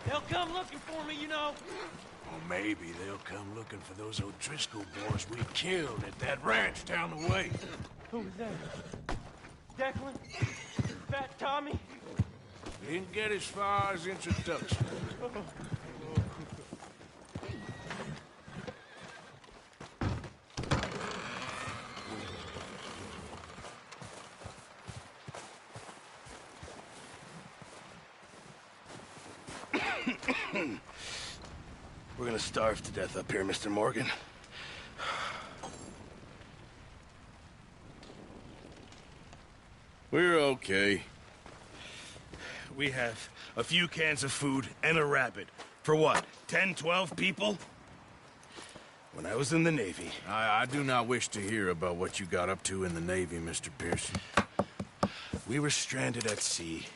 They'll come looking for me, you know. Or maybe they'll come looking for those O'Driscoll boys we killed at that ranch down the way. Who was that? Declan? Fat Tommy? We didn't get as far as introduction. We're gonna starve to death up here, Mr. Morgan. We're okay. We have a few cans of food and a rabbit. For what, 10, 12 people? When I was in the Navy... I do not wish to hear about what you got up to in the Navy, Mr. Pearson. We were stranded at sea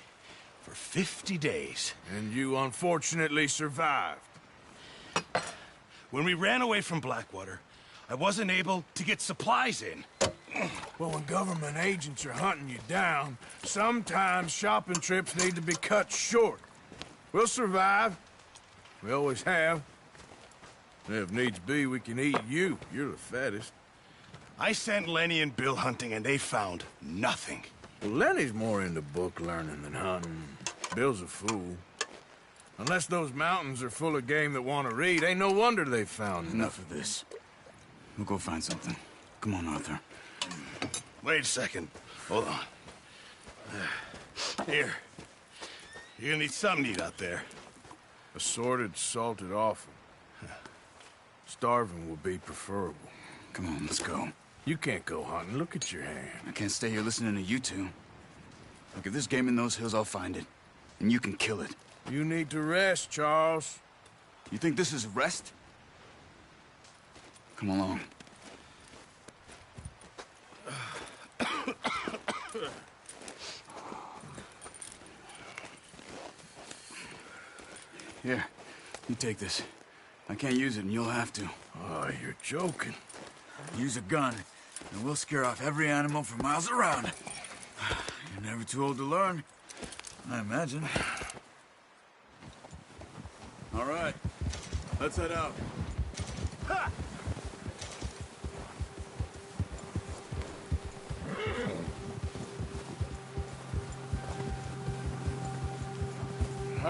for 50 days. And you unfortunately survived. When we ran away from Blackwater, I wasn't able to get supplies in. Well, when government agents are hunting you down, sometimes shopping trips need to be cut short. We'll survive. We always have. And if needs be, we can eat you. You're the fattest. I sent Lenny and Bill hunting, and they found nothing. Well, Lenny's more into book learning than hunting. Bill's a fool. Unless those mountains are full of game that want to read, ain't no wonder they found Enough of this. We'll go find something. Come on, Arthur. Wait a second. Hold on. Here. You're gonna need something to eat out there. Assorted, salted offal. Starving will be preferable. Come on, let's go. You can't go hunting. Look at your hand. I can't stay here listening to you two. Look, if there's game in those hills, I'll find it. And you can kill it. You need to rest, Charles. You think this is rest? Come along. Here, you take this. I can't use it, and you'll have to. Oh, you're joking. Use a gun, and we'll scare off every animal for miles around. You're never too old to learn, I imagine. All right, let's head out. Ha!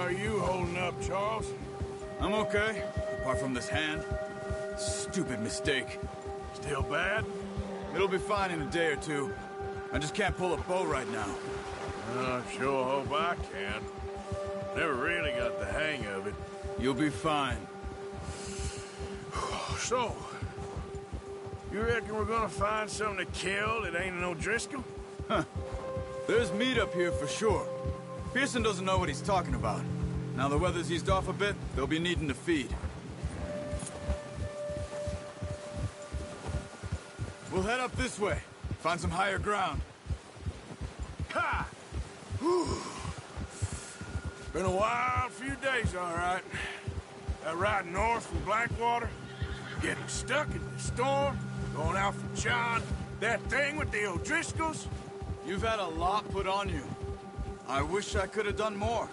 How are you holding up, Charles? I'm okay, apart from this hand. Stupid mistake. Still bad? It'll be fine in a day or two. I just can't pull a bow right now. I sure hope I can. Never really got the hang of it. You'll be fine. So, you reckon we're gonna find something to kill that ain't no Driscoll? Huh. There's meat up here for sure. Pearson doesn't know what he's talking about. Now the weather's eased off a bit, they'll be needing to feed. We'll head up this way. Find some higher ground. Ha! Whew. Been a wild few days, all right. That ride north from Blackwater, getting stuck in the storm, going out for John, that thing with the O'Driscolls. You've had a lot put on you. I wish I could have done more.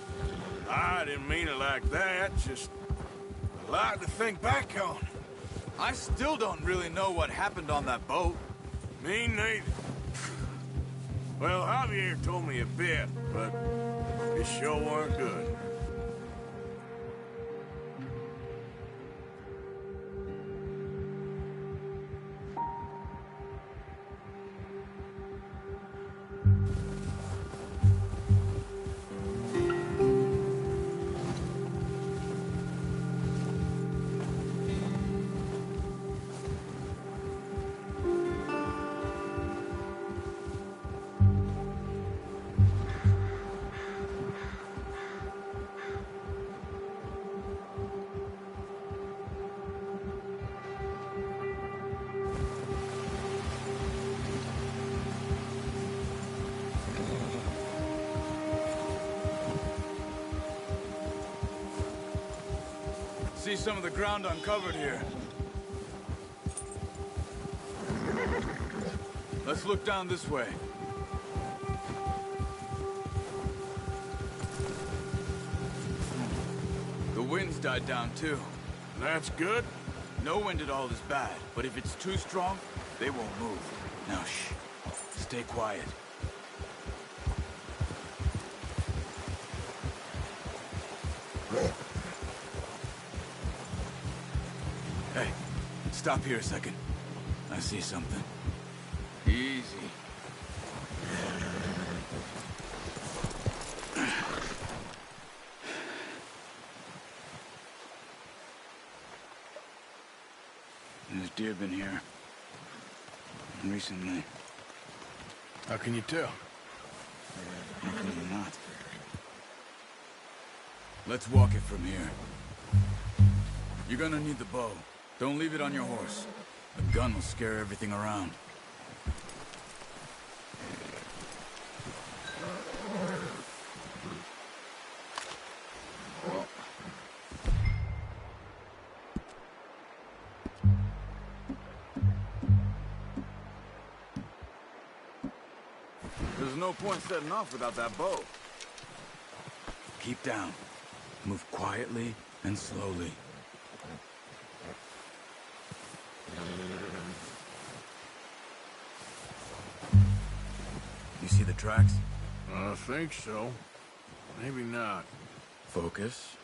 I didn't mean it like that, just a lot to think back on. I still don't really know what happened on that boat. Me neither. Well, Javier told me a bit, but it sure weren't good. See some of the ground uncovered here. Let's look down this way. The wind's died down too. That's good. No wind at all is bad, but if it's too strong, they won't move. Now shh. Stay quiet. Hey, stop here a second. I see something. Easy. There's deer been here. Recently. How can you tell? How can you not? Let's walk it from here. You're gonna need the bow. Don't leave it on your horse. The gun will scare everything around. There's no point setting off without that bow. Keep down. Move quietly and slowly. You see the tracks? I think so. Maybe not. Focus.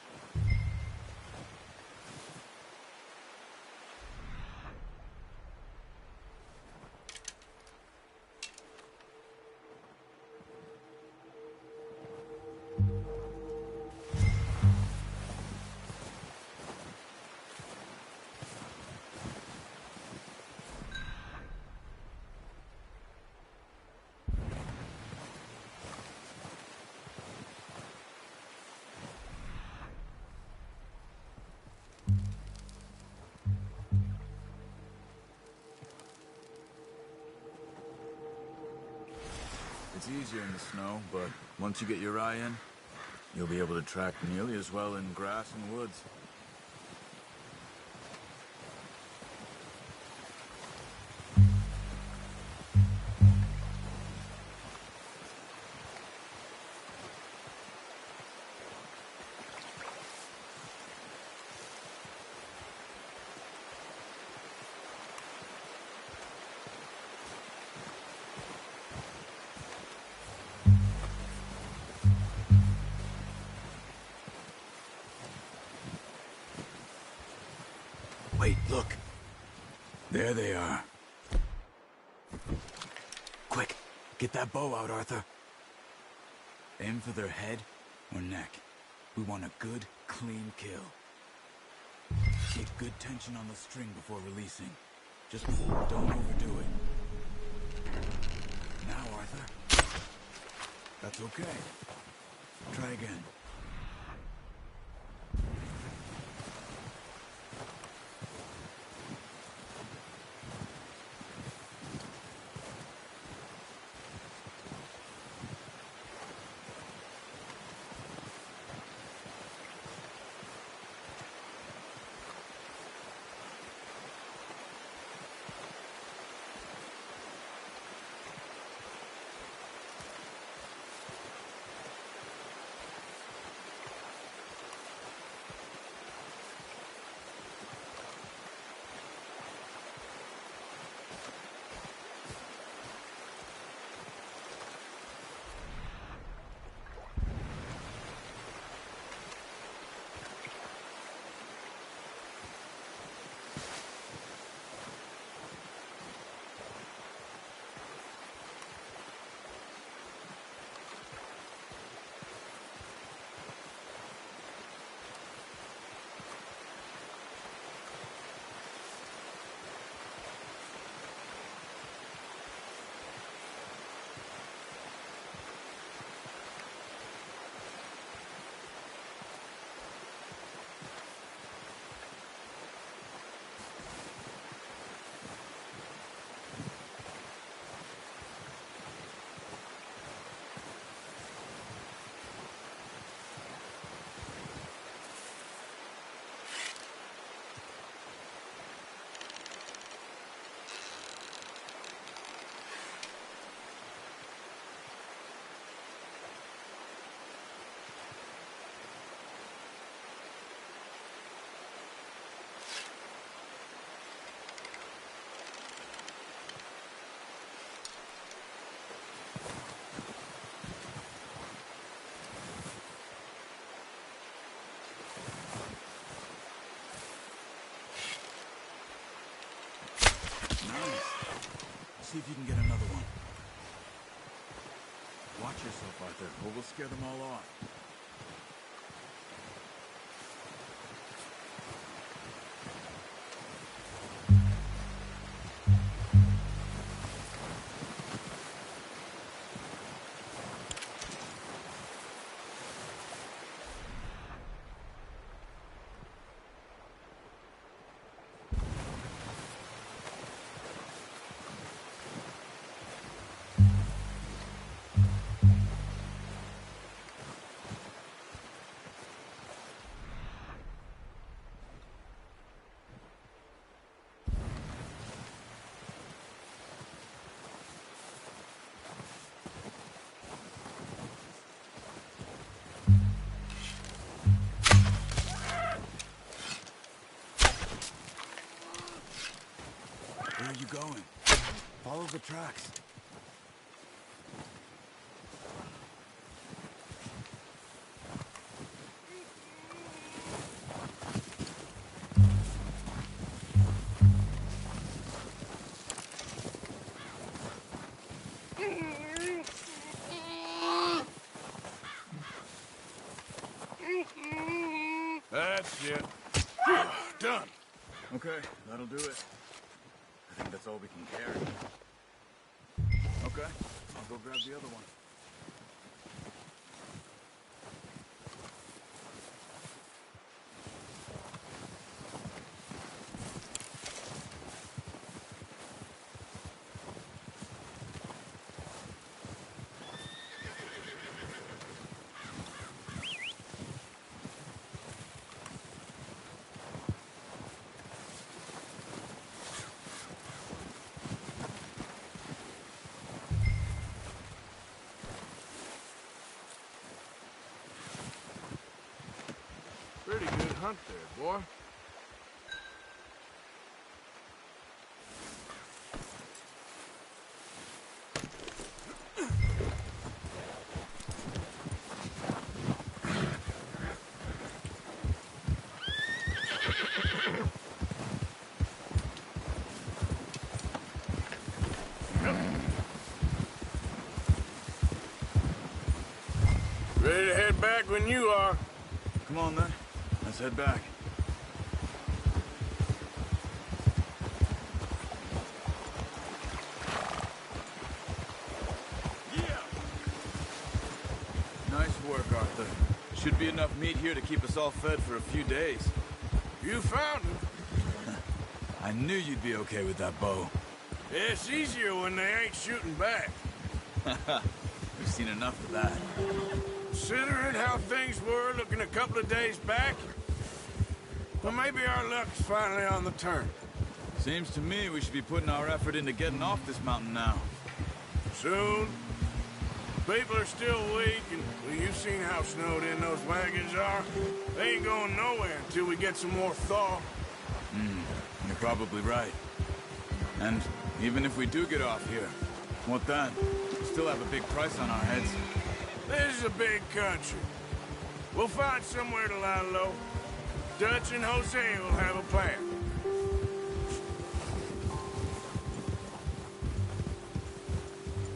It's easier in the snow, but once you get your eye in, you'll be able to track nearly as well in grass and woods. Wait, look. There they are. Quick, get that bow out, Arthur. Aim for their head or neck. We want a good, clean kill. Keep good tension on the string before releasing. Just don't overdo it. Now, Arthur. That's okay. Try again. See if you can get another one. Watch yourself, Arthur, or we'll scare them all off. Where are you going? Follow the tracks. That's it. Done. Okay, that'll do it. I think that's all we can carry. Okay, I'll go grab the other one. Pretty good hunt there, boy. get back when you are. Come on, then. Let's head back. Yeah. Nice work, Arthur. Should be enough meat here to keep us all fed for a few days. You found him. I knew you'd be okay with that bow. It's easier when they ain't shooting back. We've seen enough of that. Considering how things were looking a couple of days back, well, maybe our luck's finally on the turn. Seems to me we should be putting our effort into getting off this mountain now. Soon. People are still weak, and well, you've seen how snowed in those wagons are. They ain't going nowhere until we get some more thaw. You're probably right. And even if we do get off here, what then? We still have a big price on our heads. This is a big country. We'll find somewhere to lie low. Dutch and Jose will have a plan.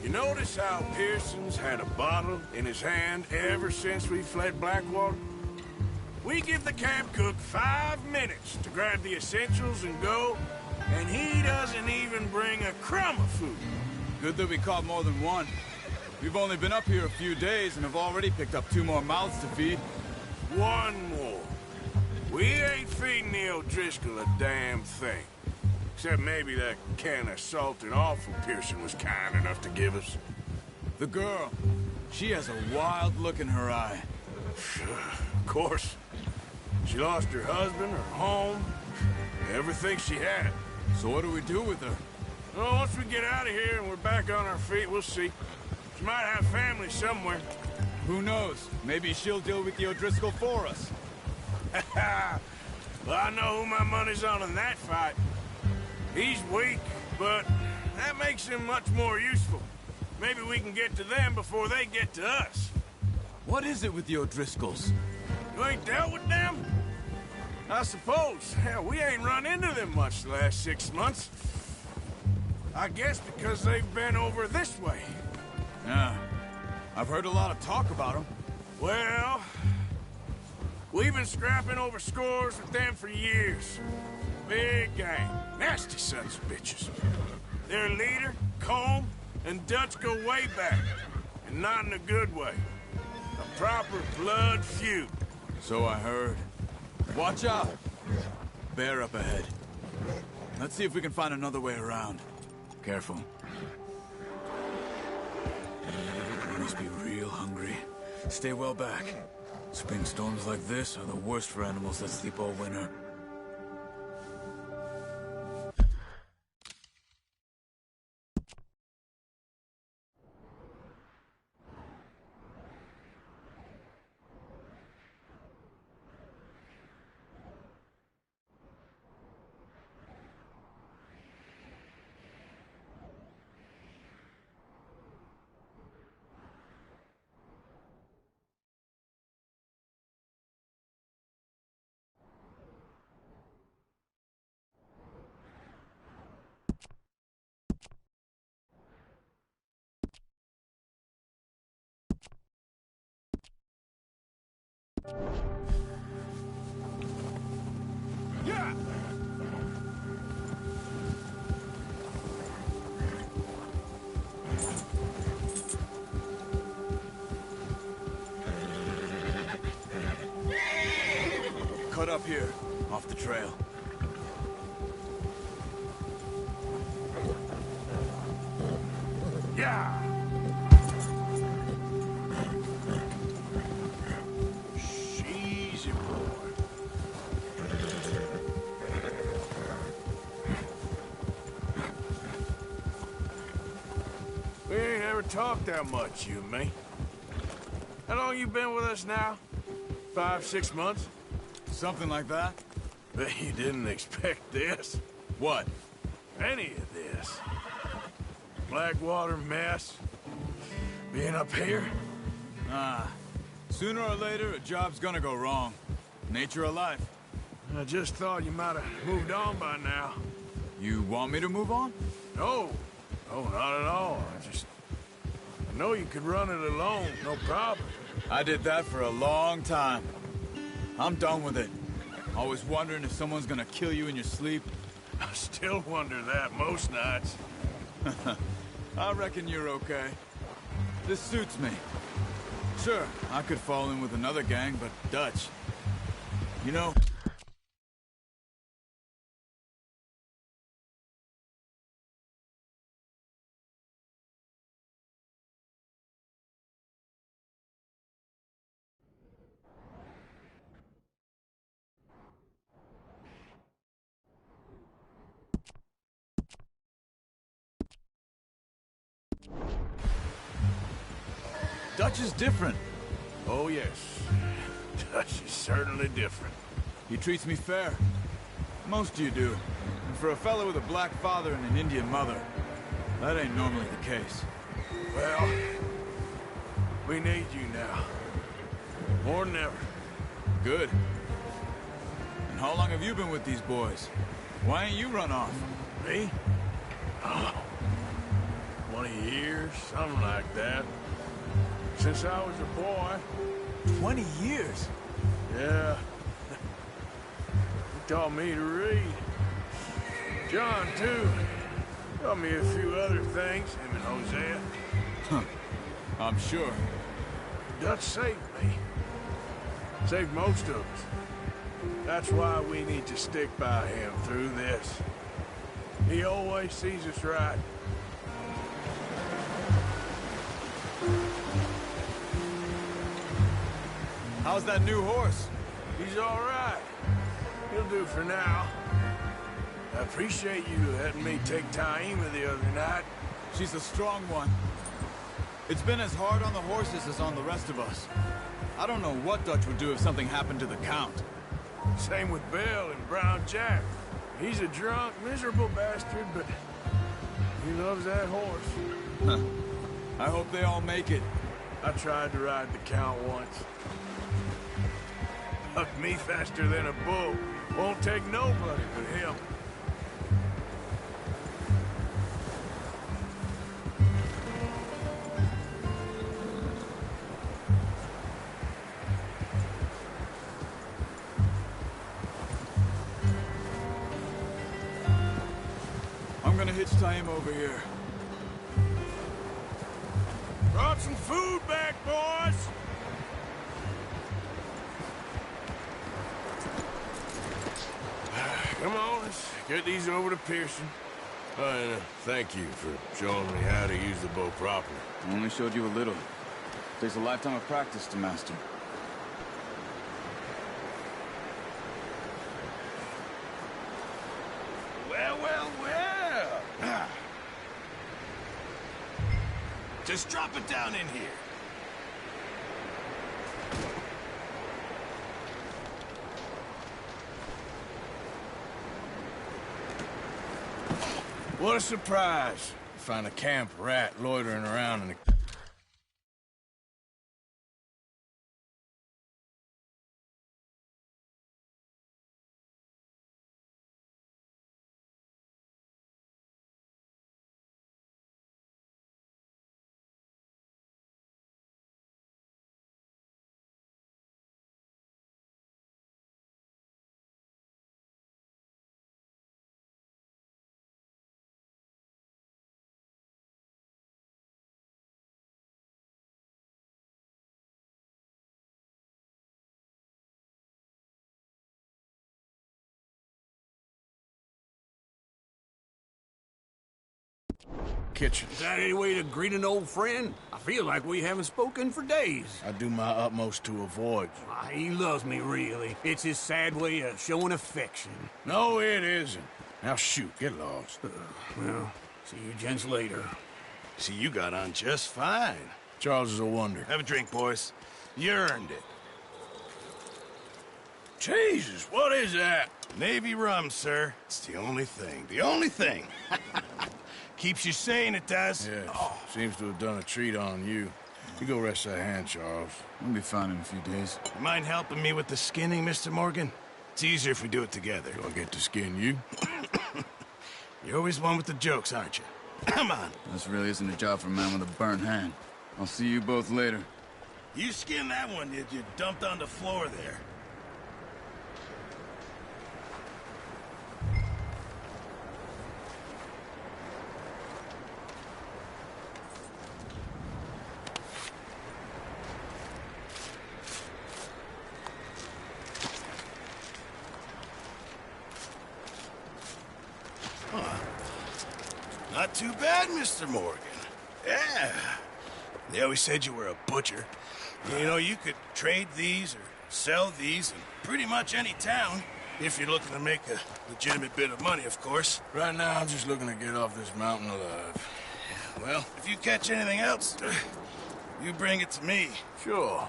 You notice how Pearson's had a bottle in his hand ever since we fled Blackwater? We give the camp cook 5 minutes to grab the essentials and go, and he doesn't even bring a crumb of food. Good that we caught more than one. We've only been up here a few days and have already picked up 2 more mouths to feed. One more. We ain't feeding the O'Driscoll a damn thing. Except maybe that can of salted offal Pearson was kind enough to give us. The girl, she has a wild look in her eye. Of course. She lost her husband, her home, everything she had. So what do we do with her? Well, once we get out of here and we're back on our feet, we'll see. She might have family somewhere. Who knows? Maybe she'll deal with the O'Driscoll for us. Well, I know who my money's on in that fight. He's weak, but that makes him much more useful. Maybe we can get to them before they get to us. What is it with the O'Driscolls? You ain't dealt with them? I suppose. Hell, we ain't run into them much the last 6 months. I guess because they've been over this way. Yeah. I've heard a lot of talk about them. Well, we've been scrapping over scores with them for years. Big gang. Nasty sons of bitches. Their leader, Combe, and Dutch go way back. And not in a good way. A proper blood feud. So I heard. Watch out! Bear up ahead. Let's see if we can find another way around. Careful. You must be real hungry. Stay well back. Spring storms like this are the worst for animals that sleep all winter. Yeah! Cut up here, off the trail. Yeah! Easy, boy. We ain't ever talked that much, you and me. How long you been with us now? 5, 6 months? Something like that? Bet you didn't expect this. What? Any of this. Blackwater mess. Being up here. Sooner or later, a job's gonna go wrong. Nature of life. I just thought you might have moved on by now. You want me to move on? No. Oh, not at all. I know you could run it alone, no problem. I did that for a long time. I'm done with it. Always wondering if someone's gonna kill you in your sleep. I still wonder that most nights. I reckon you're okay. This suits me. Sure, I could fall in with another gang, but Dutch. You know... Dutch is different. Oh, yes. Dutch is certainly different. He treats me fair. Most of you do. And for a fellow with a black father and an Indian mother, that ain't normally the case. Well, we need you now. More than ever. Good. And how long have you been with these boys? Why ain't you run off? Me? Oh, 20 years, something like that. Since I was a boy. 20 years? Yeah. He taught me to read. John, too. Taught me a few other things, him and Hosea. Huh. I'm sure. Dutch saved me. Saved most of us. That's why we need to stick by him through this. He always sees us right. How's that new horse? He's all right. He'll do for now. I appreciate you letting me take Taima the other night. She's a strong one. It's been as hard on the horses as on the rest of us. I don't know what Dutch would do if something happened to the Count. Same with Bill and Brown Jack. He's a drunk, miserable bastard, but he loves that horse. Huh. I hope they all make it. I tried to ride the Count once. Hucked me faster than a bull. Won't take nobody but him. I'm gonna hitch Taima over here. Brought some food back, boys! Come on, let's get these over to Pearson. And thank you for showing me how to use the bow properly. I only showed you a little. Takes a lifetime of practice to master. Well, well, well. Just drop it down in here. What a surprise. Find a camp rat loitering around in the... kitchen. Is that any way to greet an old friend? I feel like we haven't spoken for days. I do my utmost to avoid you. He loves me, really. It's his sad way of showing affection. No, it isn't. Now shoot, get lost. Well, see you gents later. See, you got on just fine. Charles is a wonder. Have a drink, boys. You earned it. Jesus, what is that? Navy rum, sir. It's the only thing. The only thing. Keeps you sane, it does. Yes, seems to have done a treat on you. You go rest that hand, Charles. We'll be fine in a few days. You mind helping me with the skinning, Mr. Morgan? It's easier if we do it together. Do I get to skin you? You're always one with the jokes, aren't you? Come on. This really isn't a job for a man with a burnt hand. I'll see you both later. You skinned that one, did you? Dumped on the floor there. Not too bad, Mr. Morgan. Yeah. They always said you were a butcher. You know, you could trade these or sell these in pretty much any town, if you're looking to make a legitimate bit of money, of course. Right now, I'm just looking to get off this mountain alive. Well, if you catch anything else, you bring it to me. Sure.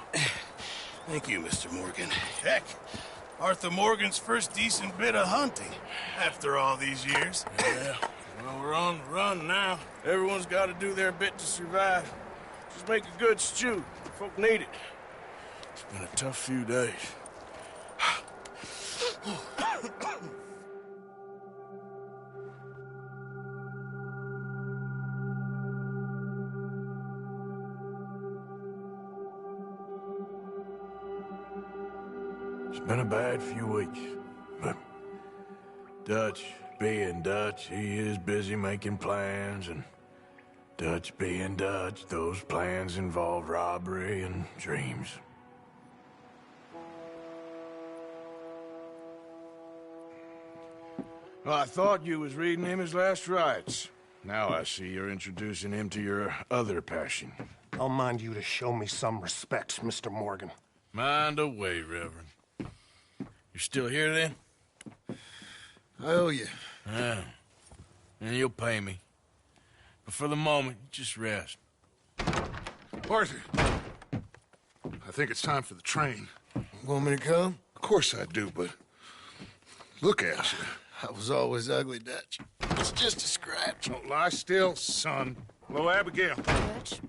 Thank you, Mr. Morgan. Heck, Arthur Morgan's first decent bit of hunting after all these years. Yeah. Well, we're on the run now. Everyone's got to do their bit to survive. Just make a good stew. Folk need it. It's been a tough few days. It's been a bad few weeks, but Dutch being Dutch, he is busy making plans, and Dutch being Dutch, those plans involve robbery and dreams. Well, I thought you was reading him his last rites. Now I see you're introducing him to your other passion. I'll mind you to show me some respect, Mr. Morgan. Mind away, Reverend. You're still here, then? I owe you. Yeah. And you'll pay me. But for the moment, just rest. Arthur, I think it's time for the train. Want me to come? Of course I do, but look at you. I was always ugly, Dutch. It's just a scratch. Don't lie still, son. Hello, Abigail. Dutch,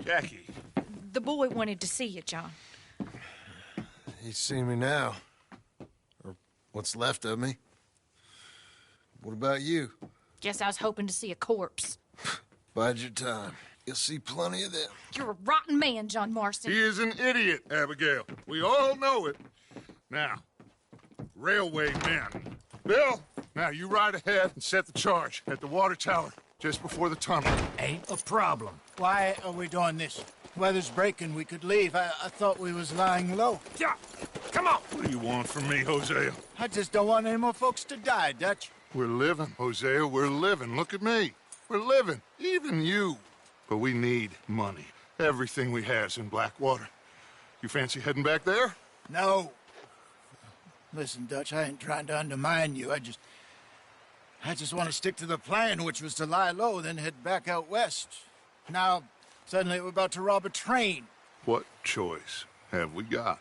Jackie. the boy wanted to see you, John. He's seen me now. Or what's left of me. What about you? Guess I was hoping to see a corpse. Bide your time. You'll see plenty of them. You're a rotten man, John Marston. He is an idiot, Abigail. We all know it. Now, railway men. Bill, now you ride ahead and set the charge at the water tower just before the tunnel. Ain't a problem. Why are we doing this? Weather's breaking. We could leave. I thought we was lying low. Yeah, come on. What do you want from me, Hosea? I just don't want any more folks to die, Dutch. We're living, Hosea. We're living. Look at me. We're living. Even you. But we need money. Everything we has in Blackwater. You fancy heading back there? No. Listen, Dutch, I ain't trying to undermine you. I just want to stick to the plan, which was to lie low, then head back out west. Now, suddenly we're about to rob a train. What choice have we got?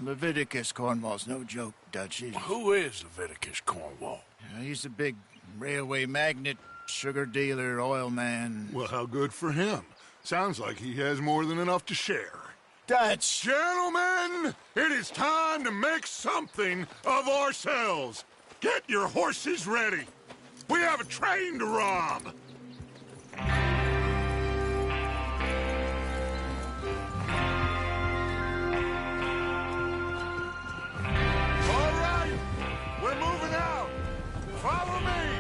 Leviticus Cornwall's no joke, Dutch. Who is Leviticus Cornwall? He's a big railway magnate, sugar dealer, oil man. Well, how good for him. Sounds like he has more than enough to share. Dutch! Gentlemen, it is time to make something of ourselves. Get your horses ready. We have a train to rob. All right, we're moving out. Follow me.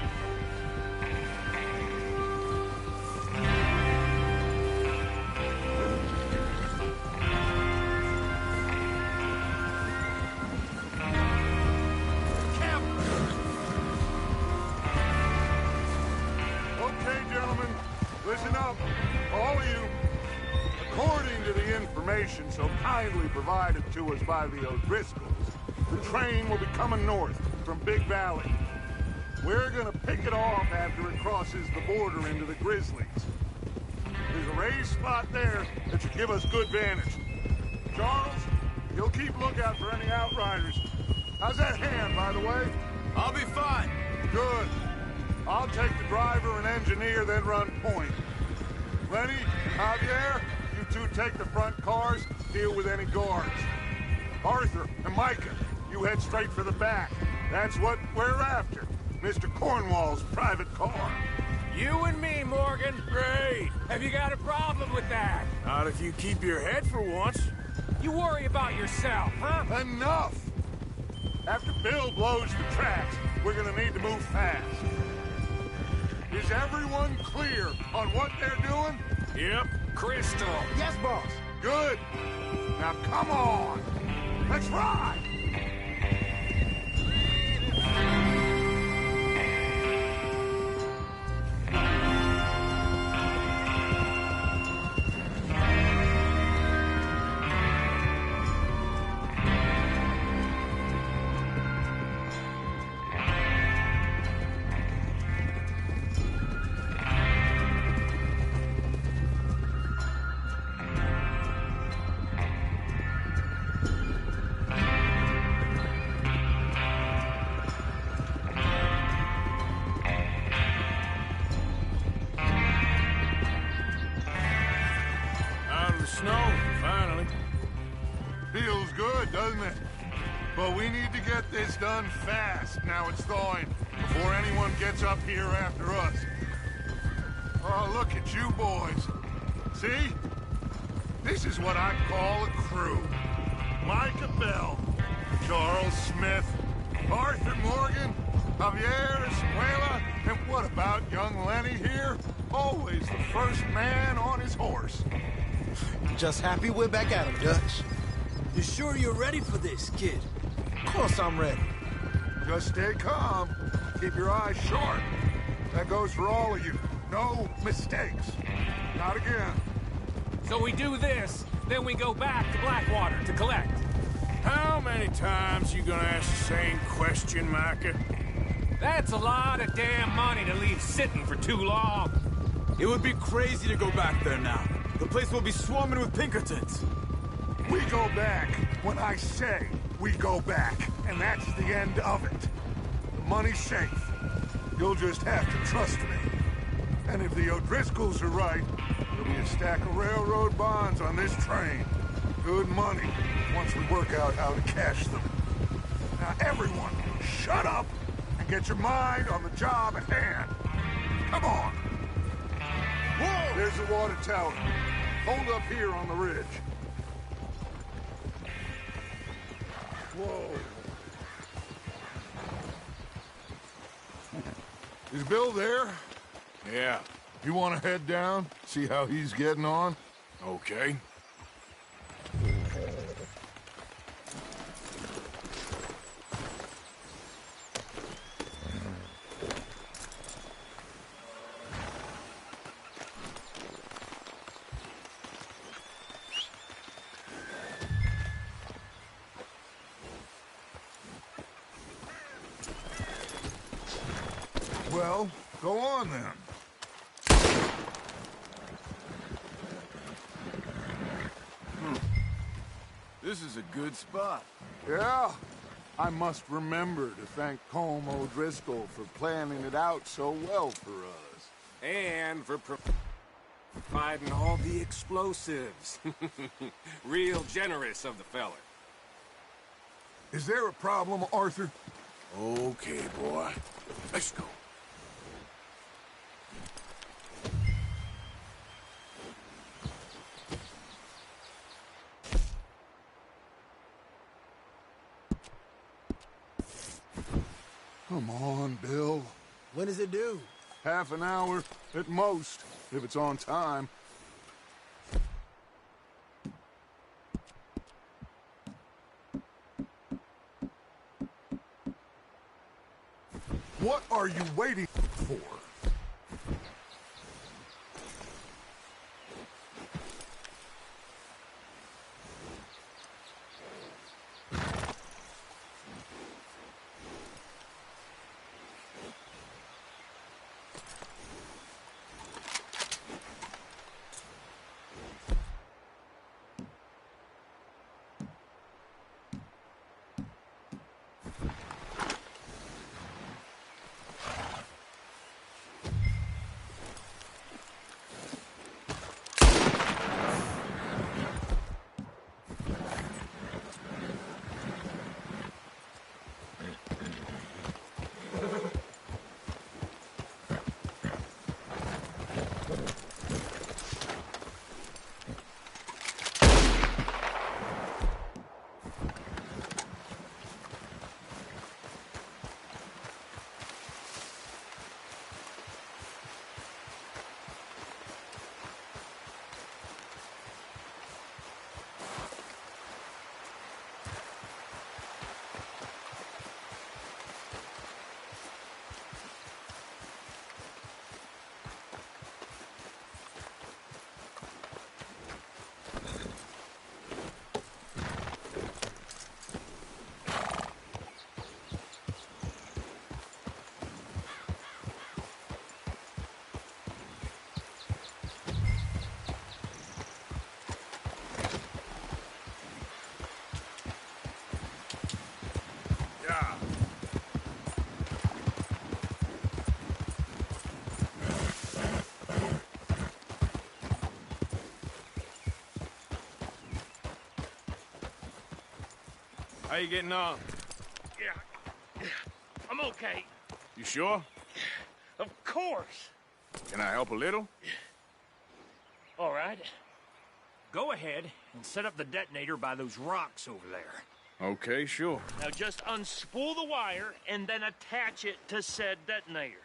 Okay, gentlemen, listen up, all of you. According to the information so kindly provided to us by the O'Driscolls, the train will be coming north from Big Valley. We're gonna pick it off after it crosses the border into the Grizzlies. There's a raised spot there that should give us good vantage. Charles, you'll keep lookout for any outriders. How's that hand, by the way? I'll be fine. Good. I'll take the driver and engineer, then run point. Lenny, Javier, you two take the front cars, deal with any guards. Arthur and Micah, you head straight for the back. That's what we're after. Mr. Cornwall's private car. You and me, Morgan. Great. Have you got a problem with that? Not if you keep your head for once. You worry about yourself, huh? Enough! After Bill blows the tracks, we're gonna need to move fast. Is everyone clear on what they're doing? Yep. Crystal. Yes, boss. Good. Now come on. Let's ride! Snow, finally. Feels good, doesn't it? But we need to get this done fast now it's thawing, before anyone gets up here after us. Oh, look at you boys. See? This is what I call a crew. Micah Bell, Charles Smith, Arthur Morgan, Javier Escuela, and what about young Lenny here? Always the first man on his horse. Just happy we're back at him, Dutch. You sure you're ready for this, kid? Of course I'm ready. Just stay calm. Keep your eyes sharp. That goes for all of you. No mistakes. Not again. So we do this, then we go back to Blackwater to collect. How many times you gonna ask the same question, Micah? That's a lot of damn money to leave sitting for too long. It would be crazy to go back there now. The place will be swarming with Pinkertons. We go back when I say we go back, and that's the end of it. The money's safe. You'll just have to trust me. And if the O'Driscolls are right, there'll be a stack of railroad bonds on this train. Good money, once we work out how to cash them. Now everyone, shut up and get your mind on the job at hand. Come on. Whoa! There's the water tower. Hold up here on the ridge. Whoa. Is Bill there? Yeah. You want to head down, see how he's getting on? Okay. Well, go on then. This is a good spot. Yeah, I must remember to thank Colm O'Driscoll for planning it out so well for us. And for providing all the explosives. Real generous of the feller. Is there a problem, Arthur? Okay, boy. Let's go. Come on, Bill. When does it due? Half an hour at most, if it's on time. What are you waiting for? How you getting on? Yeah. I'm okay. You sure? Of course. Can I help a little? All right. Go ahead and set up the detonator by those rocks over there. Okay, sure. Now just unspool the wire and then attach it to said detonator.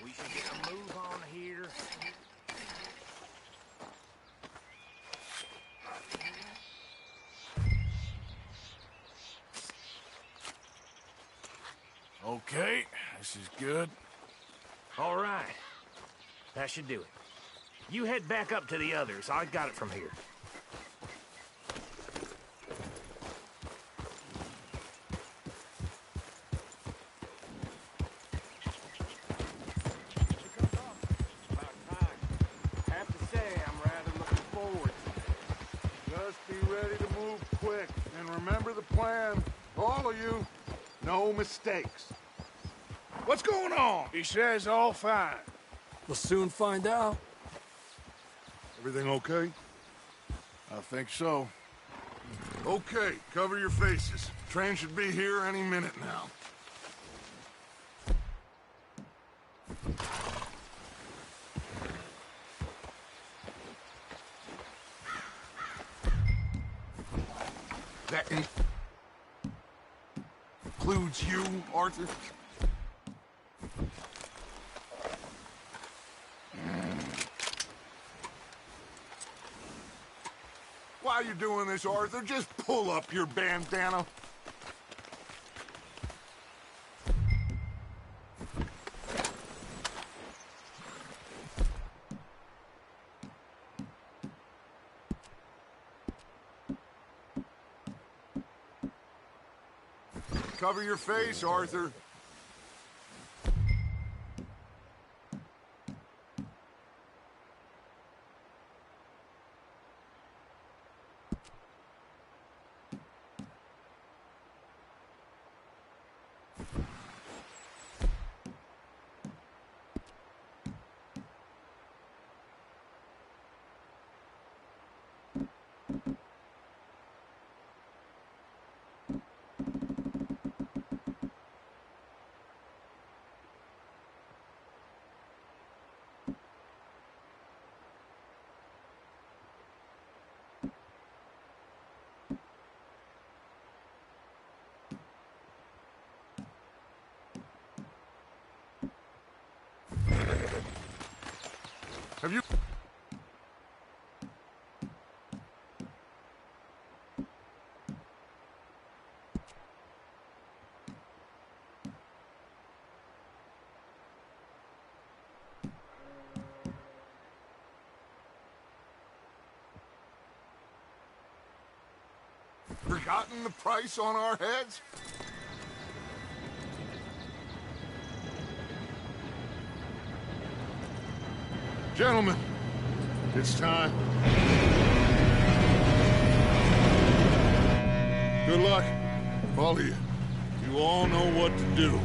We should get a move on here. Okay, this is good. All right. That should do it. You head back up to the others. I got it from here. Just be ready to move quick. And remember the plan. All of you, no mistakes. What's going on? He says all fine. We'll soon find out. Everything okay? I think so. Okay, cover your faces. Train should be here any minute now. That includes you, Arthur? Why are you doing this, Arthur? Just pull up your bandana. Cover your face, Arthur. Have you... forgotten the price on our heads? Gentlemen, it's time. Good luck. All of you. You all know what to do.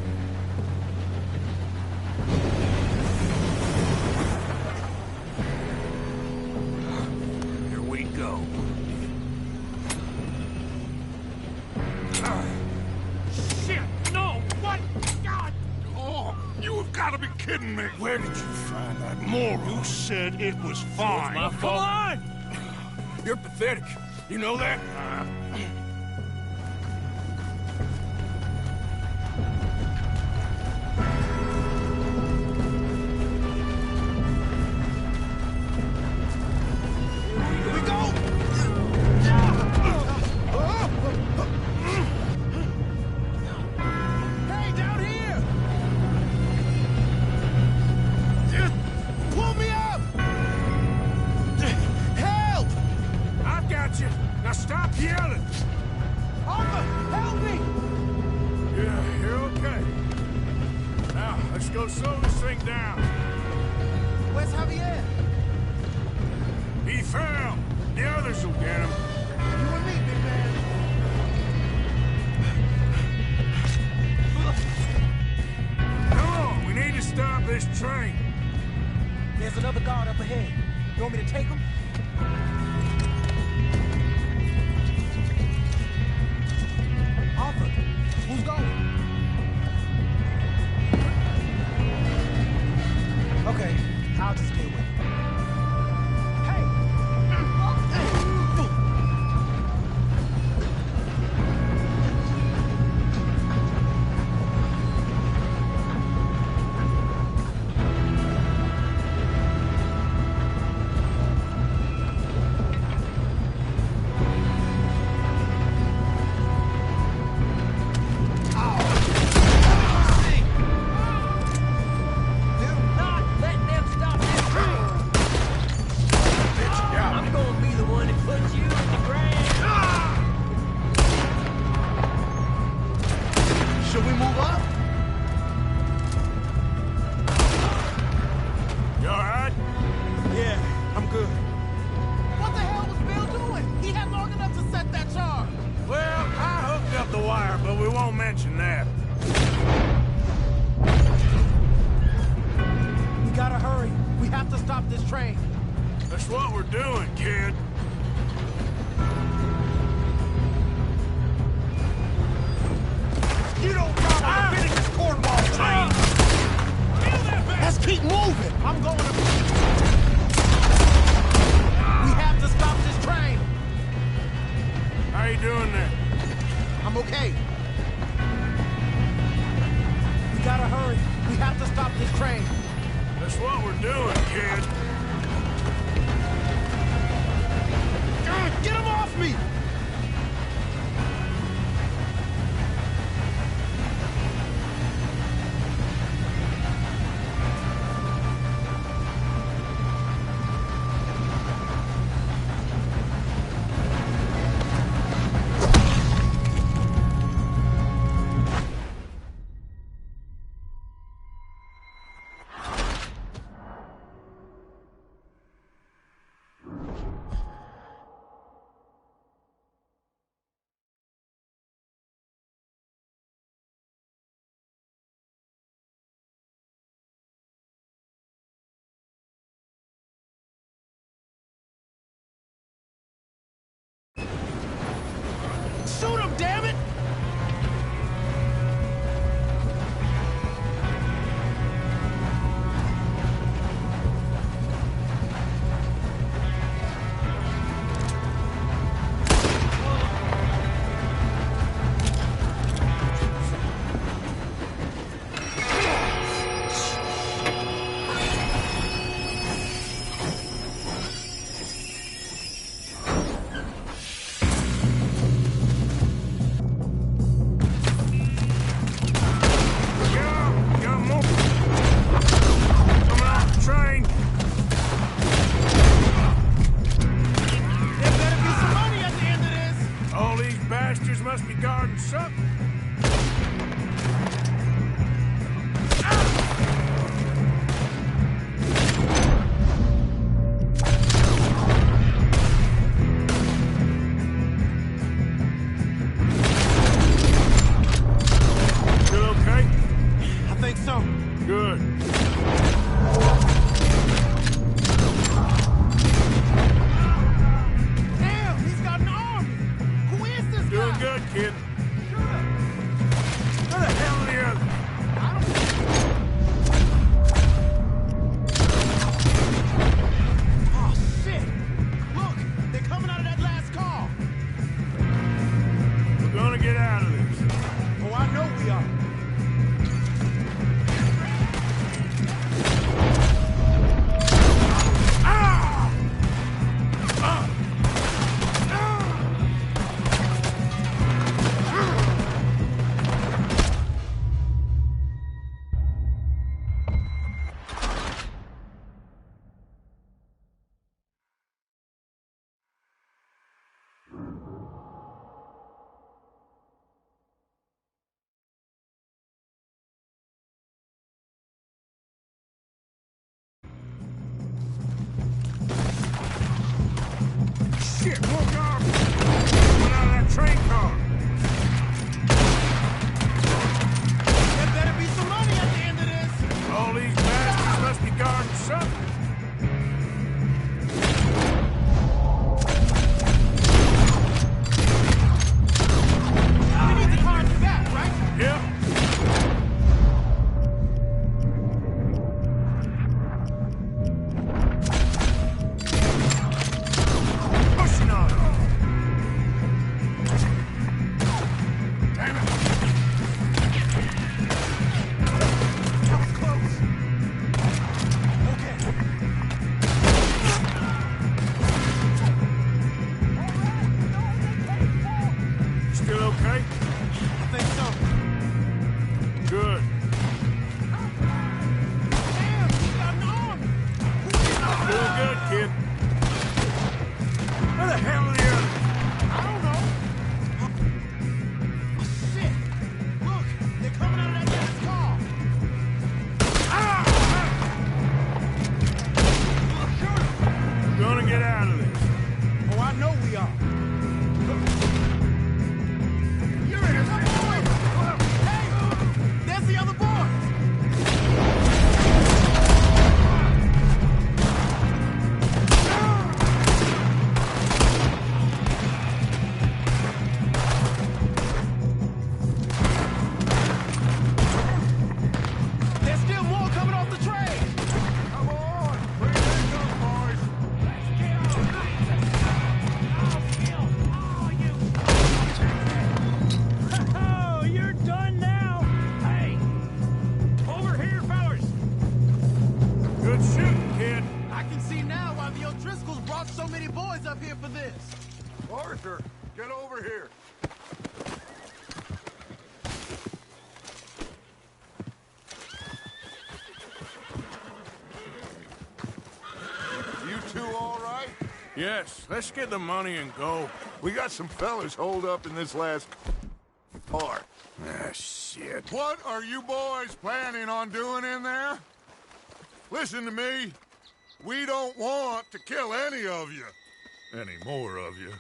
Here we go. Shit! No! What? God! Oh, you have got to be kidding me. Where did you find that moron? You said it was fine. My Come fault. on! You're pathetic. You know that? There's another guard up ahead. You want me to take him? Arthur, who's going? Okay, I'll just deal with it. Shoot him, damn it! O'Driscoll's brought so many boys up here for this. Arthur, get over here. You two all right? Yes, let's get the money and go. We got some fellas holed up in this last part. Ah, shit. What are you boys planning on doing in there? Listen to me. We don't want to kill any of you. Any more of you.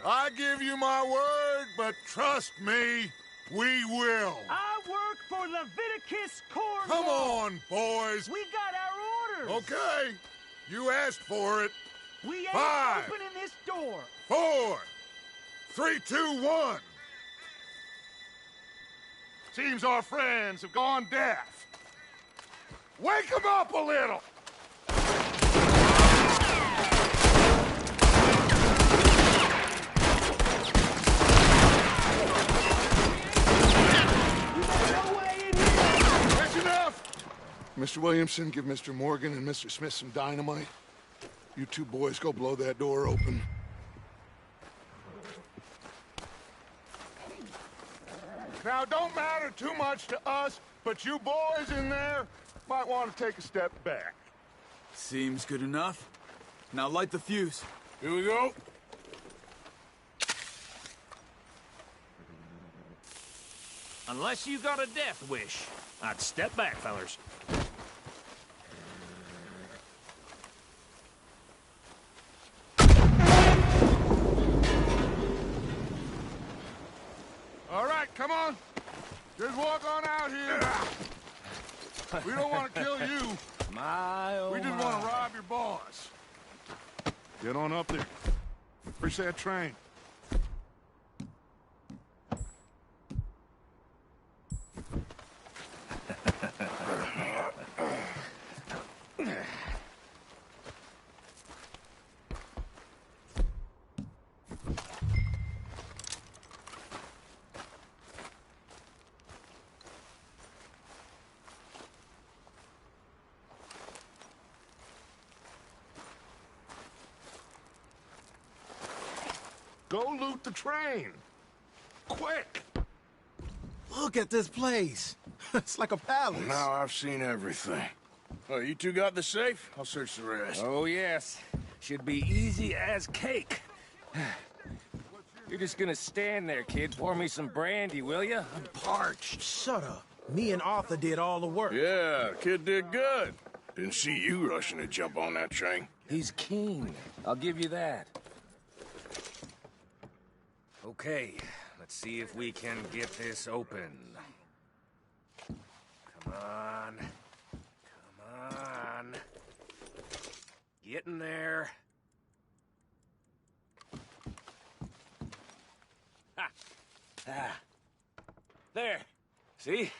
I give you my word, but trust me, we will. I work for Leviticus Corps. Come on, boys. We got our orders. Okay. You asked for it. We ain't 5, opening this door. 4, 3, 2, 1. Seems our friends have gone deaf. Wake them up a little! That's enough! Mr. Williamson, give Mr. Morgan and Mr. Smith some dynamite. You two boys go blow that door open. Now, don't matter too much to us, but you boys in there might want to take a step back. Seems good enough. Now light the fuse. Here we go. Unless you got a death wish, I'd step back, fellers. All right, come on. Just walk on out here. We don't want to kill you. We just want to rob your boss. Get on up there. Push that train. Go loot the train. Quick! Look at this place. It's like a palace. Now I've seen everything. Oh, you two got the safe? I'll search the rest. Oh, yes. Should be easy as cake. You're just gonna stand there, kid. Pour me some brandy, will you? I'm parched. Shut up. Me and Arthur did all the work. Yeah, kid did good. Didn't see you rushing to jump on that train. He's keen. I'll give you that. Okay, let's see if we can get this open. Come on. Come on. Get in there. Ha! Ah. There. See?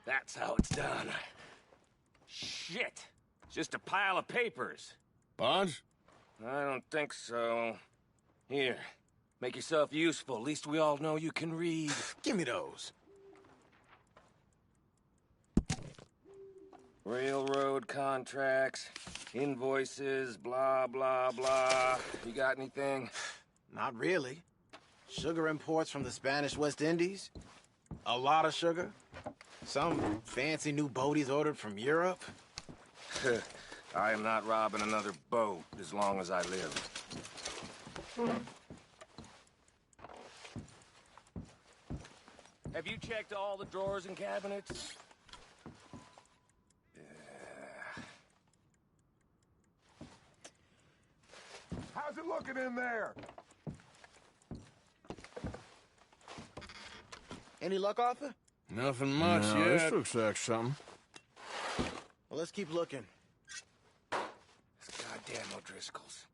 That's how it's done. Shit. It's just a pile of papers. Bonds? I don't think so. Here. Make yourself useful. At least we all know you can read. Give me those. Railroad contracts, invoices, blah, blah, blah. You got anything? Not really. Sugar imports from the Spanish West Indies. A lot of sugar. Some fancy new boat he's ordered from Europe. I am not robbing another boat as long as I live. Have you checked all the drawers and cabinets? How's it looking in there? Any luck, Arthur? Nothing much No, yet. this looks like something. Well, let's keep looking. Goddamn O'Driscolls.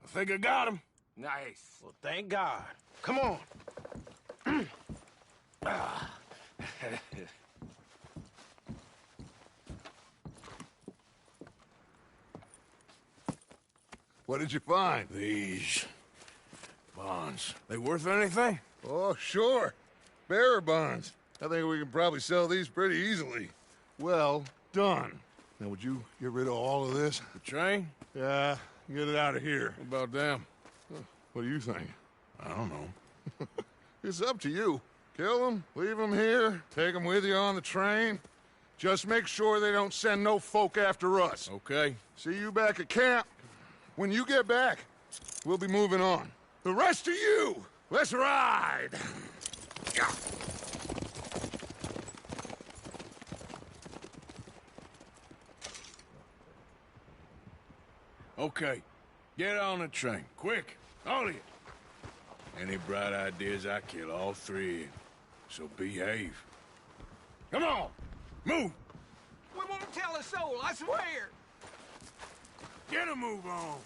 I think I got him. Nice. Well, thank God. Come on. What did you find? These bonds. They worth anything? Oh, sure. Bearer bonds. I think we can probably sell these pretty easily. Well done. Now, would you get rid of all of this? The train? Yeah, get it out of here. What about them? What do you think? I don't know. It's up to you. Kill them, leave them here, take them with you on the train. Just make sure they don't send no folk after us. Okay. See you back at camp. When you get back, we'll be moving on. The rest of you, let's ride! Yeah. Okay. Get on the train. Quick. All of you. Any bright ideas, I kill all three. So behave. Come on! Move! We won't tell a soul, I swear! Get a move on!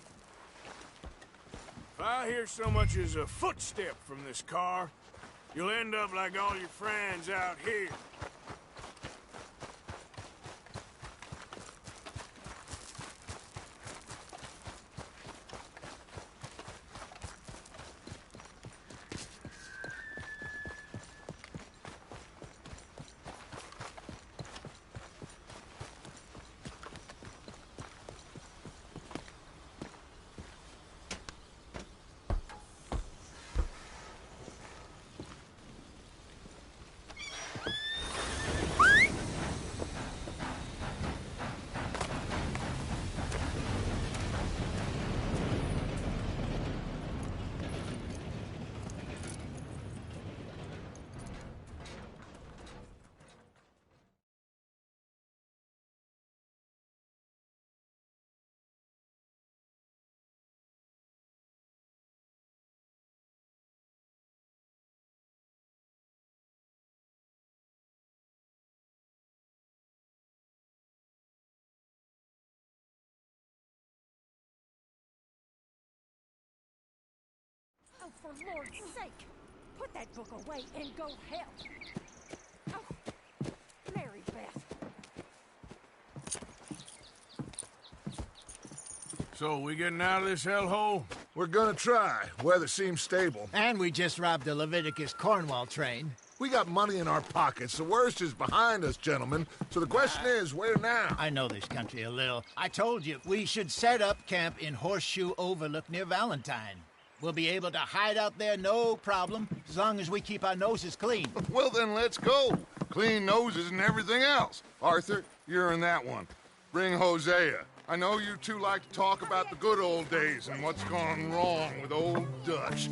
If I hear so much as a footstep from this car, you'll end up like all your friends out here. Oh, for Lord's sake! Put that book away and go help! Oh, Mary Beth. So, we getting out of this hellhole? We're gonna try. Weather seems stable. And we just robbed the Leviticus Cornwall train. We got money in our pockets. The worst is behind us, gentlemen. So the question is, where now? I know this country a little. I told you, we should set up camp in Horseshoe Overlook near Valentine. We'll be able to hide out there, no problem, as long as we keep our noses clean. Well, then let's go. Clean noses and everything else. Arthur, you're in that one. Bring Hosea. I know you two like to talk about the good old days and what's gone wrong with old Dutch.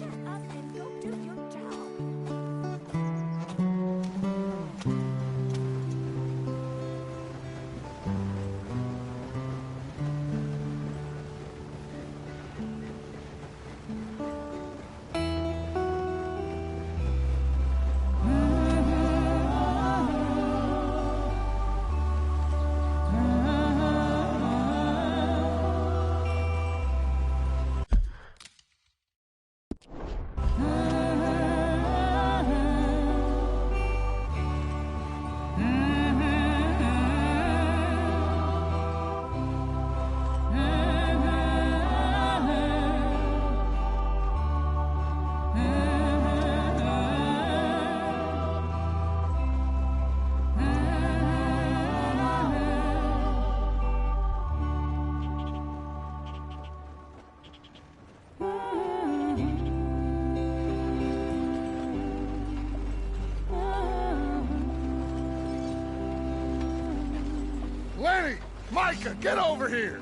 Micah, get over here!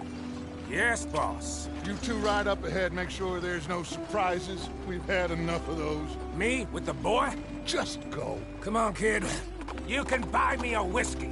Yes, boss. You two ride up ahead, make sure there's no surprises. We've had enough of those. Me? With the boy? Just go. Come on, kid. You can buy me a whiskey.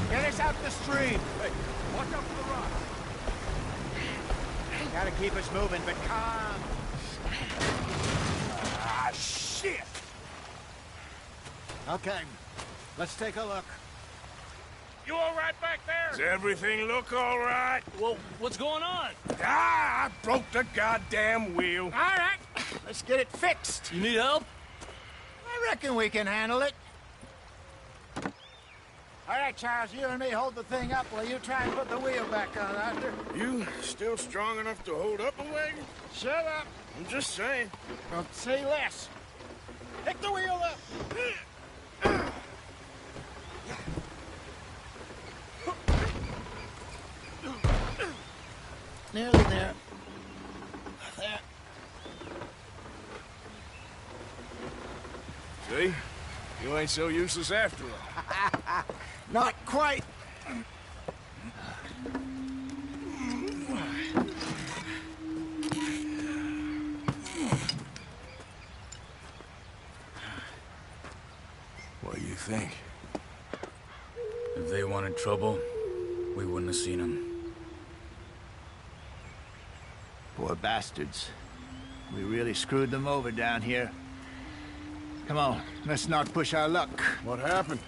Get us out the stream. Hey, watch out for the rock. Gotta keep us moving, but calm. Ah, shit! Okay, let's take a look. You all right back there? Does everything look all right? Well, what's going on? Ah, I broke the goddamn wheel. All right, let's get it fixed. You need help? I reckon we can handle it. All right, Charles, you and me hold the thing up while you try and put the wheel back on, Arthur. You still strong enough to hold up a wagon? Shut up. I'm just saying. Don't say less. Pick the wheel up. Nearly there. There. See? You ain't so useless after all. Not quite. What do you think? If they wanted trouble, we wouldn't have seen them. Poor bastards. We really screwed them over down here. Come on, let's not push our luck. What happened?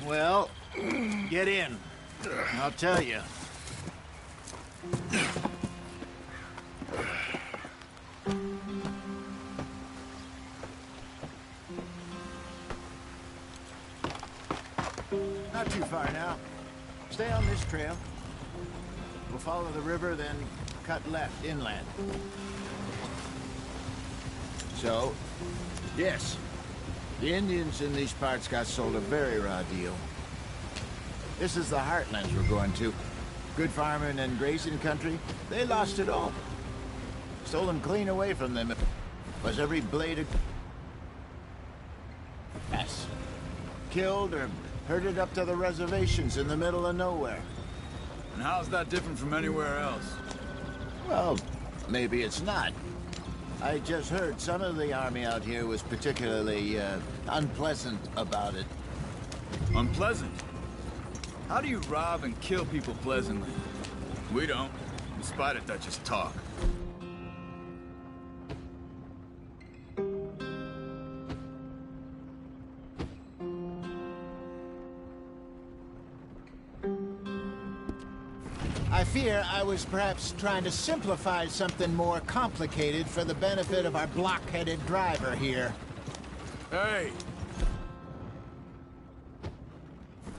Well, get in. I'll tell you. Not too far now. Stay on this trail. We'll follow the river, then cut left inland. So, yes, the Indians in these parts got sold a very raw deal. This is the heartlands we're going to. Good farming and grazing country, they lost it all. Stolen clean away from them. Was every blade of grass. Killed or herded up to the reservations in the middle of nowhere. And how's that different from anywhere else? Well, maybe it's not. I just heard some of the army out here was particularly unpleasant about it. Unpleasant? How do you rob and kill people pleasantly? We don't, in spite of Dutch's talk. I fear I was perhaps trying to simplify something more complicated for the benefit of our block-headed driver here. Hey!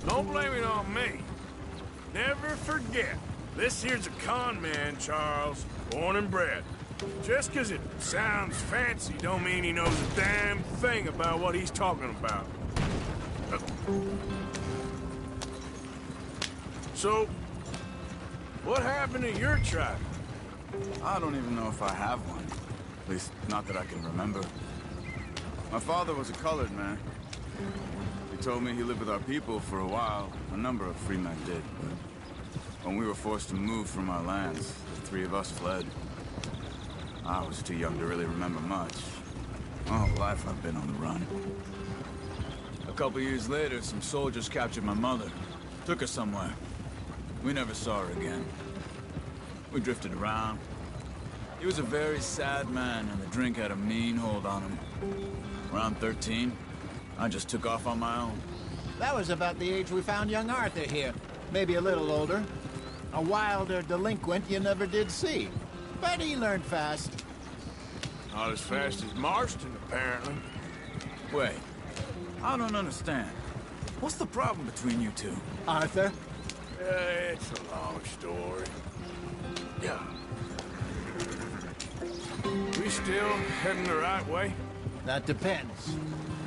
Don't blame it on me. Never forget, this here's a con man, Charles, born and bred. Just 'cause it sounds fancy don't mean he knows a damn thing about what he's talking about. So, what happened to your tribe? I don't even know if I have one. At least, not that I can remember. My father was a colored man. He told me he lived with our people for a while. A number of free men did, but when we were forced to move from our lands, the three of us fled. I was too young to really remember much. My whole life I've been on the run. A couple years later, some soldiers captured my mother. Took her somewhere. We never saw her again. We drifted around. He was a very sad man, and the drink had a mean hold on him. Around 13, I just took off on my own. That was about the age we found young Arthur here. Maybe a little older. A wilder delinquent you never did see. But he learned fast. Not as fast as Marston, apparently. Wait, I don't understand. What's the problem between you two? Arthur? It's a long story. Yeah. We still heading the right way? That depends.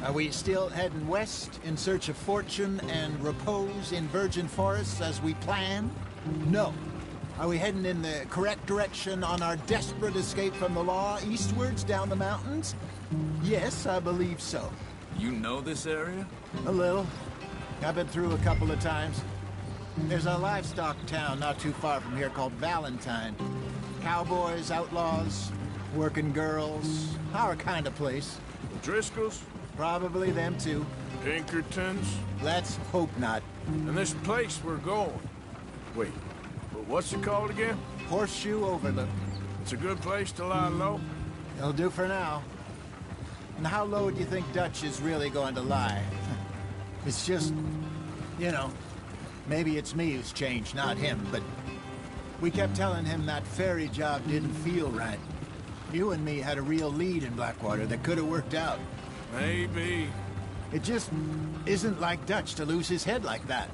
Are we still heading west in search of fortune and repose in virgin forests as we planned? No. Are we heading in the correct direction on our desperate escape from the law eastwards down the mountains? Yes, I believe so. You know this area? A little. I've been through a couple of times. There's a livestock town not too far from here called Valentine. Cowboys, outlaws, working girls, our kind of place. The Driscolls? Probably them too. Pinkertons? Let's hope not. And this place we're going. Wait, but what's it called again? Horseshoe Overlook. It's a good place to lie low? It'll do for now. And how low do you think Dutch is really going to lie? It's just, you know, maybe it's me who's changed, not him, but we kept telling him that ferry job didn't feel right. You and me had a real lead in Blackwater that could have worked out. Maybe. It just isn't like Dutch to lose his head like that.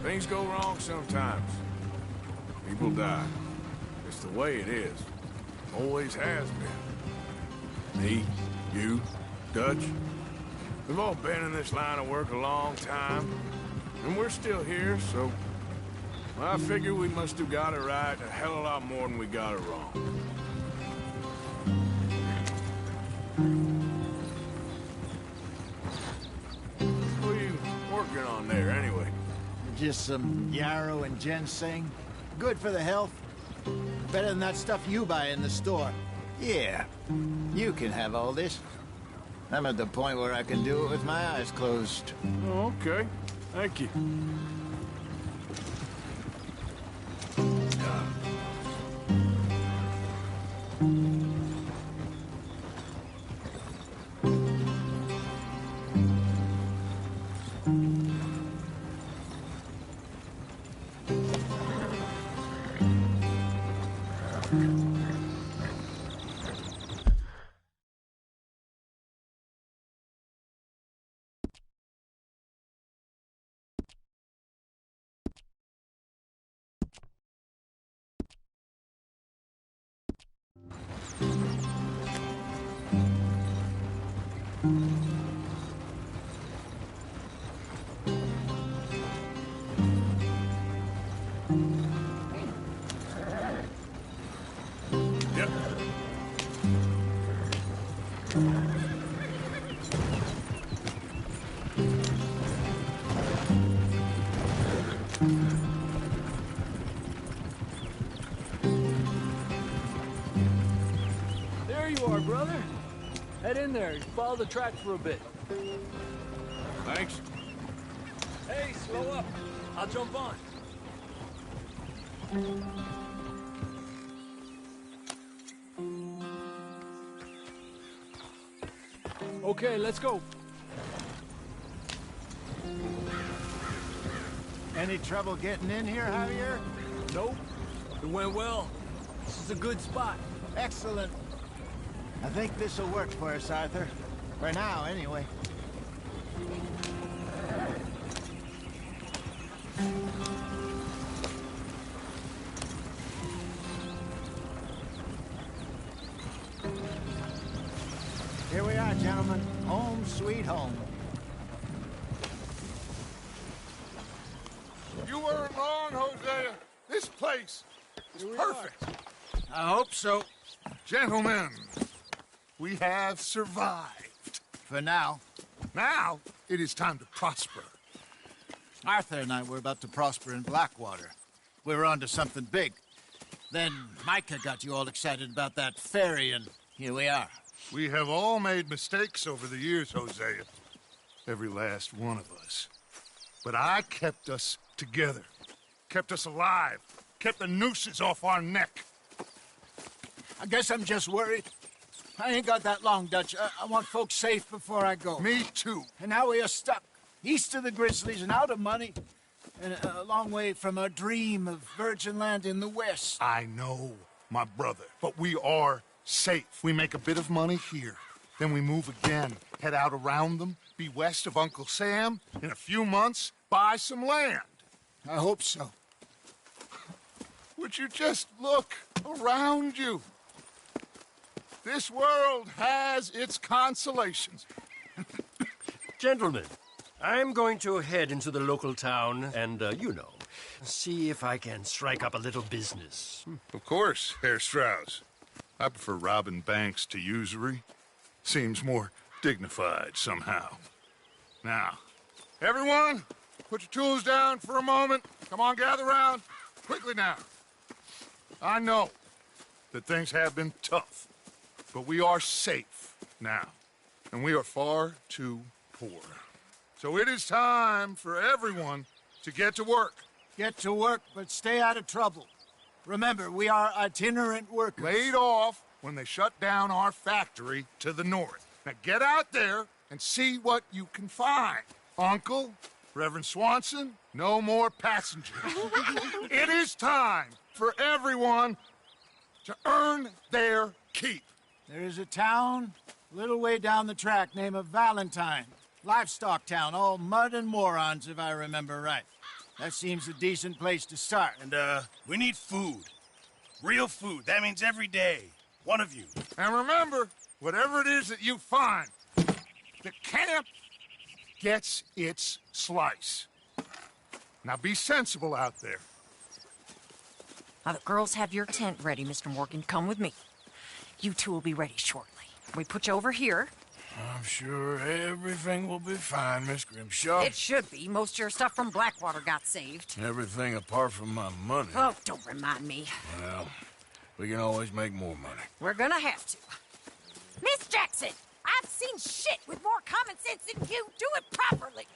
Things go wrong sometimes. People die. It's the way it is. Always has been. Me, you, Dutch. We've all been in this line of work a long time. And we're still here, so... I figure we must have got it right a hell of a lot more than we got it wrong. What are you working on there, anyway? Just some yarrow and ginseng. Good for the health. Better than that stuff you buy in the store. Yeah, you can have all this. I'm at the point where I can do it with my eyes closed. Oh, okay. Thank you. There you are, brother. Head in there. Follow the track for a bit. Thanks. Hey, slow up. I'll jump on. Okay, let's go. Any trouble getting in here, Javier? Nope. It went well. This is a good spot. Excellent. I think this'll work for us, Arthur. For now, anyway. Here we are, gentlemen. Home sweet home. You weren't wrong, Hosea. This place is perfect. I hope so. Gentlemen, we have survived. For now. Now, it is time to prosper. Arthur and I were about to prosper in Blackwater. We were onto something big. Then Micah got you all excited about that ferry, and here we are. We have all made mistakes over the years, Hosea. Every last one of us. But I kept us together. Kept us alive. Kept the nooses off our neck. I guess I'm just worried. I ain't got that long, Dutch. I want folks safe before I go. Me too. And now we are stuck. East of the Grizzlies and out of money. And a long way from our dream of virgin land in the west. I know, my brother. But we are safe. We make a bit of money here. Then we move again. Head out around them. Be west of Uncle Sam. In a few months, buy some land. I hope so. Would you just look around you? This world has its consolations. Gentlemen, I'm going to head into the local town and, see if I can strike up a little business. Of course, Herr Strauss. I prefer robbing banks to usury. Seems more dignified somehow. Now, everyone, put your tools down for a moment. Come on, gather round. Quickly now. I know that things have been tough, but we are safe now, and we are far too poor. So it is time for everyone to get to work. Get to work, but stay out of trouble. Remember, we are itinerant workers. Laid off when they shut down our factory to the north. Now get out there and see what you can find. Uncle, Reverend Swanson, no more passengers. It is time for everyone to earn their keep. There is a town a little way down the track named Valentine. Livestock town, all mud and morons, if I remember right. That seems a decent place to start. And, we need food. Real food. That means every day. One of you. And remember, whatever it is that you find, the camp gets its slice. Now be sensible out there. Now, the girls have your tent ready, Mr. Morgan. Come with me. You two will be ready shortly. We put you over here. I'm sure everything will be fine, Miss Grimshaw. It should be. Most of your stuff from Blackwater got saved. Everything apart from my money. Oh, don't remind me. Well, we can always make more money. We're gonna have to. Miss Jackson, I've seen shit with more common sense than you. Do it properly.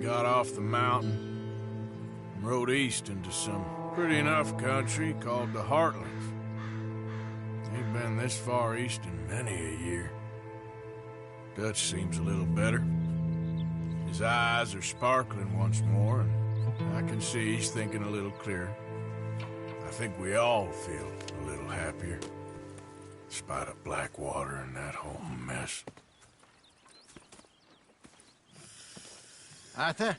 Got off the mountain and rode east into some pretty enough country called the Heartlands. Ain't been this far east in many a year. Dutch seems a little better. His eyes are sparkling once more, and I can see he's thinking a little clearer. I think we all feel a little happier, in spite of Blackwater and that whole mess. Arthur?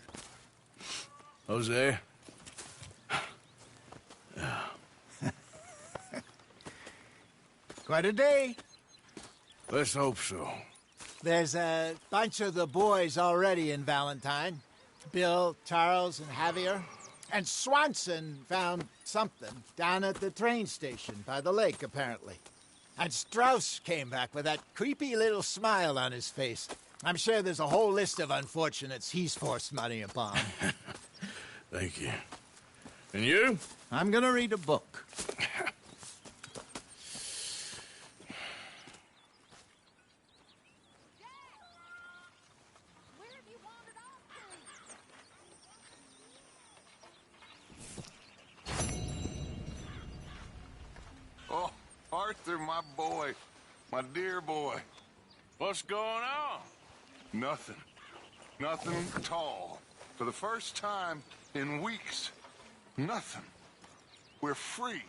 Jose? Quite a day. Let's hope so. There's a bunch of the boys already in Valentine. Bill, Charles, and Javier. And Swanson found something down at the train station by the lake, apparently. And Strauss came back with that creepy little smile on his face. I'm sure there's a whole list of unfortunates he's forced money upon. Thank you. And you? I'm gonna read a book. Oh, Arthur, my boy. My dear boy. What's going on? Nothing. Nothing at all. For the first time in weeks, nothing. We're free.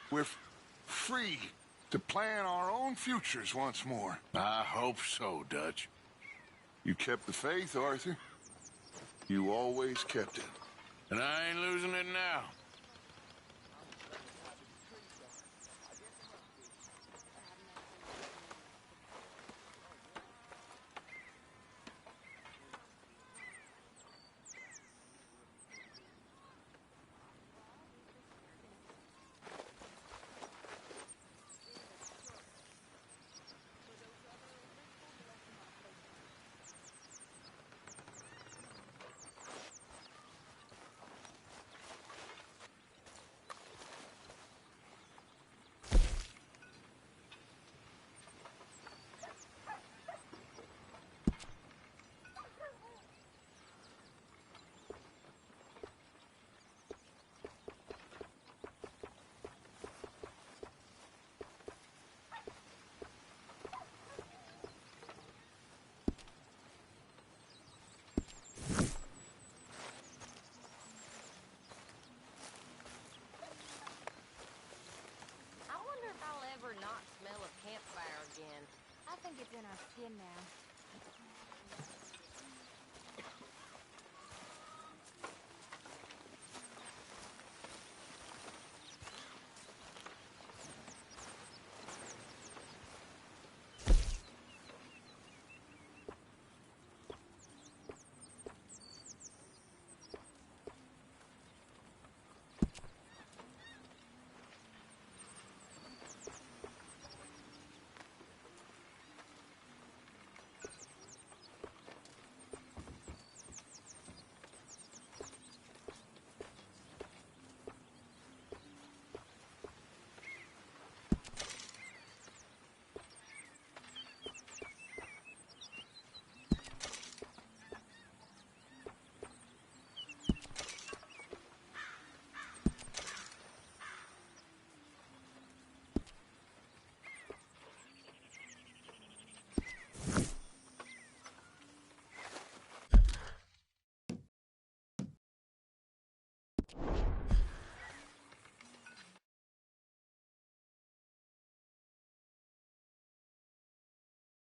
We're free to plan our own futures once more. I hope so, Dutch. You kept the faith, Arthur. You always kept it. And I ain't losing it now. Not smell of campfire again. I think it's in our skin now.